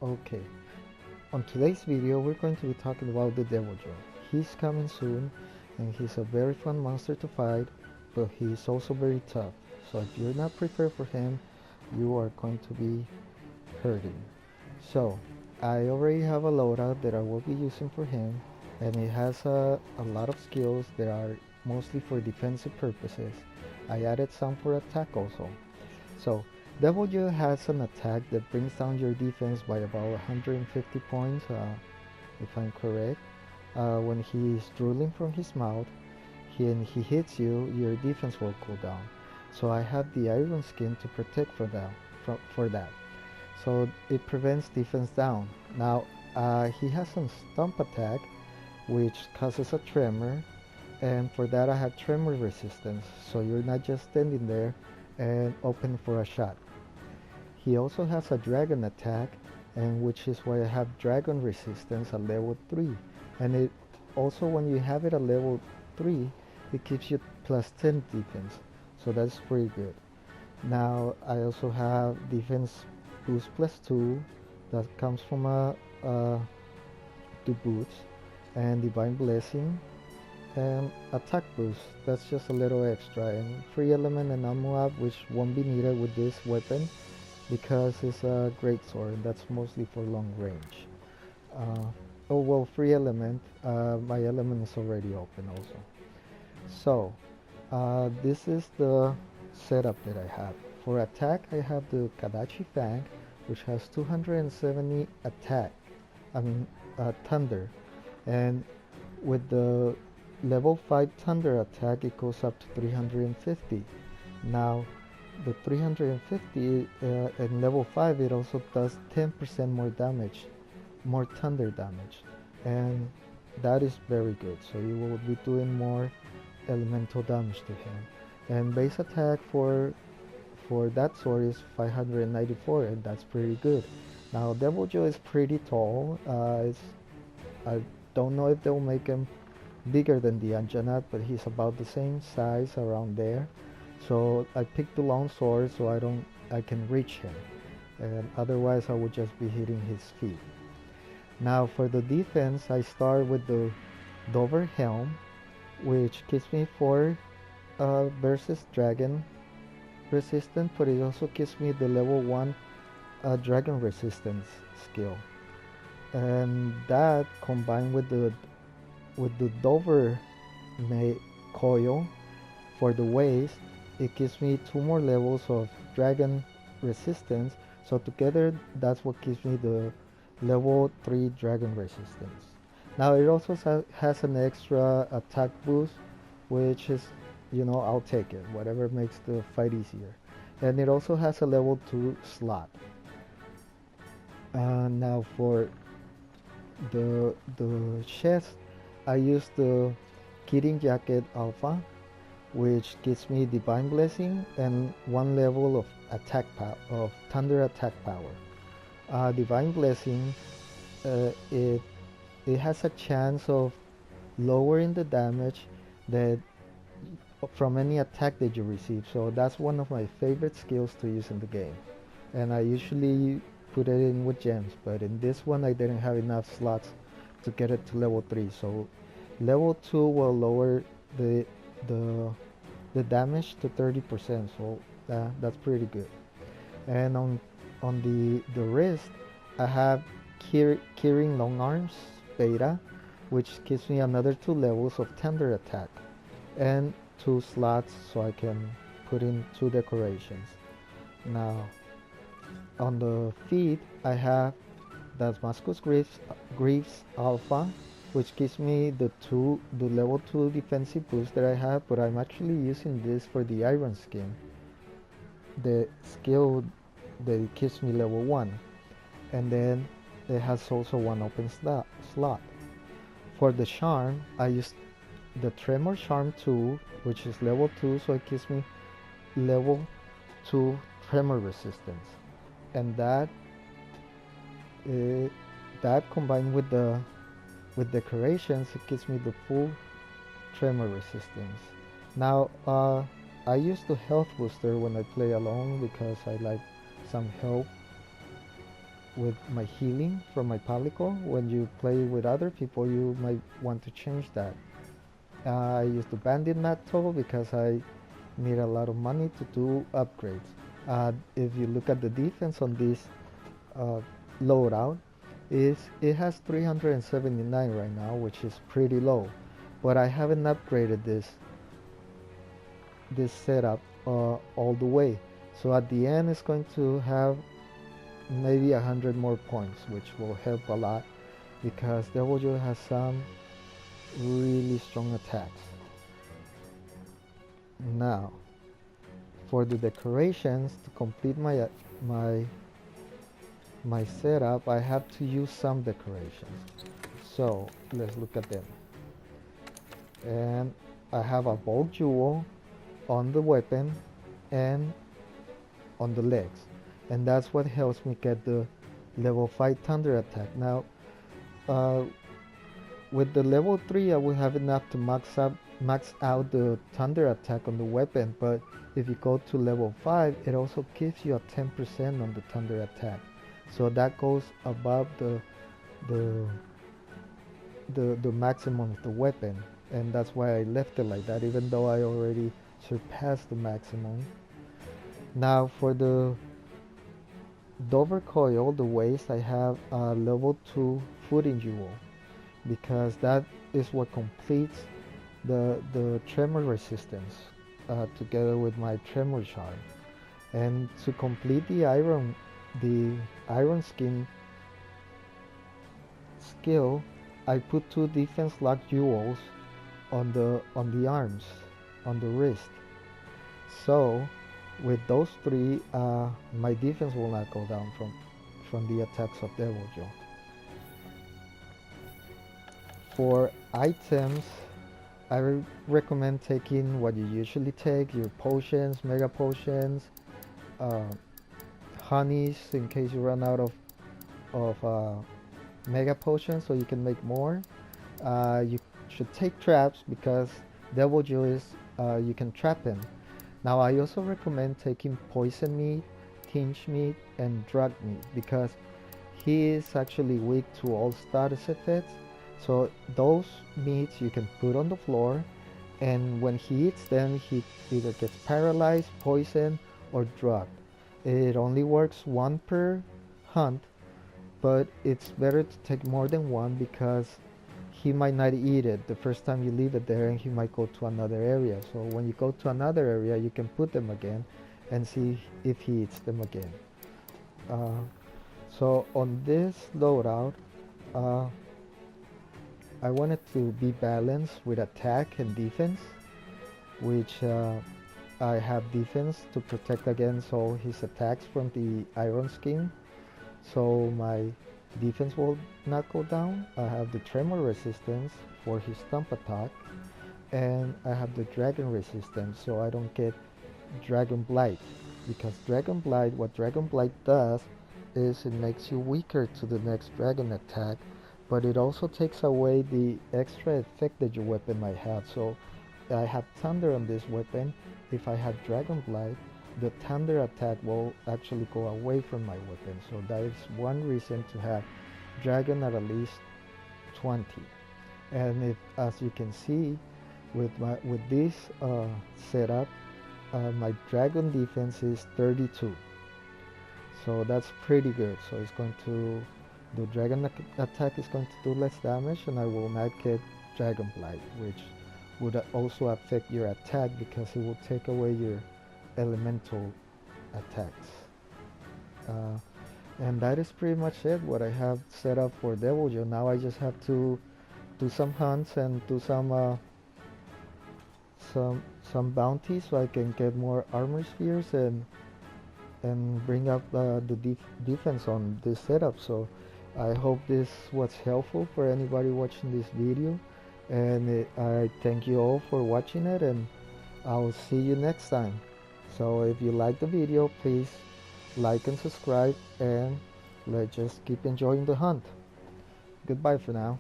Okay, on today's video we're going to be talking about the Deviljho. He's coming soon and he's a very fun monster to fight, but he's also very tough. So if you're not prepared for him, you are going to be hurting. So I already have a loadout that I will be using for him, and it has a lot of skills that are mostly for defensive purposes. I added some for attack also. So W has an attack that brings down your defense by about 150 points, if I'm correct. When he is drooling from his mouth and he hits you, your defense will cool down. So I have the iron skin to protect for that. So it prevents defense down. Now he has some stomp attack which causes a tremor, and for that I have tremor resistance, so you're not just standing there and open for a shot. He also has a dragon attack, and which is why I have dragon resistance at level 3. And it also, when you have it at level 3, it gives you plus 10 defense, so that's pretty good. Now I also have defense boost plus 2 that comes from the boots, and divine blessing and attack boost, that's just a little extra, and free element and MHW, which won't be needed with this weapon because it's a great sword and that's mostly for long range. Oh well, free element, my element is already open also. So this is the setup that I have. For attack I have the Kadachi Fang, which has 270 attack, I mean thunder, and with the level 5 thunder attack it goes up to 350. Now the 350 in level 5 it also does 10% more damage, more thunder damage, and that is very good, so you will be doing more elemental damage to him. And base attack for that sword is 594, and that's pretty good. Now Deviljho is pretty tall. I don't know if they'll make him bigger than the Anjanat, but he's about the same size around there. So I picked the long sword so I can reach him, and otherwise I would just be hitting his feet. Now for the defense, I start with the Dover Helm, which gives me 4 versus dragon resistance, but it also gives me the level 1 dragon resistance skill, and that combined with the Dover coil for the waist, it gives me 2 more levels of dragon resistance, so together that's what gives me the level 3 dragon resistance. Now it also has an extra attack boost, which is, I'll take it, whatever makes the fight easier. And it also has a level 2 slot. Now for the chest, I use the Kirin Jacket Alpha, which gives me Divine Blessing and 1 level of of Thunder attack power. Divine Blessing, it has a chance of lowering the damage that from any attack that you receive. So that's one of my favorite skills to use in the game. And I usually put it in with gems, but in this one I didn't have enough slots to get it to level 3. So level 2 will lower the the the damage to 30%, so that's pretty good. And on the wrist, I have Kirin Long Arms Beta, which gives me another 2 levels of tender attack and 2 slots so I can put in 2 decorations. Now on the feet, I have Damascus Greaves Alpha, which gives me the level 2 defensive boost that I have, but I'm actually using this for the iron skin, the skill that it gives me level 1, and then it has also 1 open slot. For the charm, I use the Tremor Charm 2, which is level 2, so it gives me level 2 tremor resistance, and that combined with decorations, it gives me the full tremor resistance. Now I use the health booster when I play alone because I like some help my healing from my palico. When you play with other people, you might want to change that. I use the bandit method because I need a lot of money to do upgrades. If you look at the defense on this uh, loadout, it has 379 right now, which is pretty low, but I haven't upgraded this setup all the way. So at the end, it's going to have maybe 100 more points, which will help a lot because Deviljho has some really strong attacks. Now, for the decorations to complete my setup, I have to use some decorations. So let's look at them. And I have a bolt jewel on the weapon and on the legs, and that's what helps me get the level 5 thunder attack. Now with the level 3 I will have enough to max out the thunder attack on the weapon, but if you go to level 5 it also gives you a 10% on the thunder attack, so that goes above the maximum of the weapon, and that's why I left it like that, even though I already surpassed the maximum. Now for the Dover coil, the waist, I have a level 2 footing jewel because that is what completes the tremor resistance together with my tremor charm. And to complete the iron skin skill, I put 2 defense lock jewels on the arms, on the wrist. So with those 3, my defense will not go down from the attacks of Deviljho. For items, I recommend taking what you usually take, your potions, mega potions, honeys in case you run out of mega potions so you can make more. You should take traps because Deviljho is you can trap him. Now I also recommend taking poison meat, tinge meat, and drug meat because he is actually weak to all status effects. So those meats you can put on the floor, and when he eats them he either gets paralyzed, poisoned, or drugged. It only works 1 per hunt, but it's better to take more than 1 because he might not eat it the first time you leave it there, and he might go to another area. So when you go to another area you can put them again and see if he eats them again. So on this loadout, I wanted to be balanced with attack and defense, which I have defense to protect against all his attacks from the iron skin, so my defense will not go down. I have the tremor resistance for his stomp attack, and I have the dragon resistance so I don't get dragon blight, because dragon blight, what dragon blight does is it makes you weaker to the next dragon attack, but it also takes away the extra effect that your weapon might have. So I have thunder on this weapon. If I have dragon blight, the thunder attack will actually go away from my weapon. So that is one reason to have dragon at least 20. And if, as you can see with this setup, my dragon defense is 32. So that's pretty good. So it's going to, the dragon attack is going to do less damage, and I will not get dragon blight, which would also affect your attack because it will take away your elemental attacks. And that is pretty much it, what I have set up for Deviljho. Now I just have to do some hunts and do some bounties so I can get more armor spheres and bring up the defense on this setup. So I hope this was helpful for anybody watching this video, and I thank you all for watching it, and I'll see you next time. So if you like the video, please like and subscribe, and let's just keep enjoying the hunt. Goodbye for now.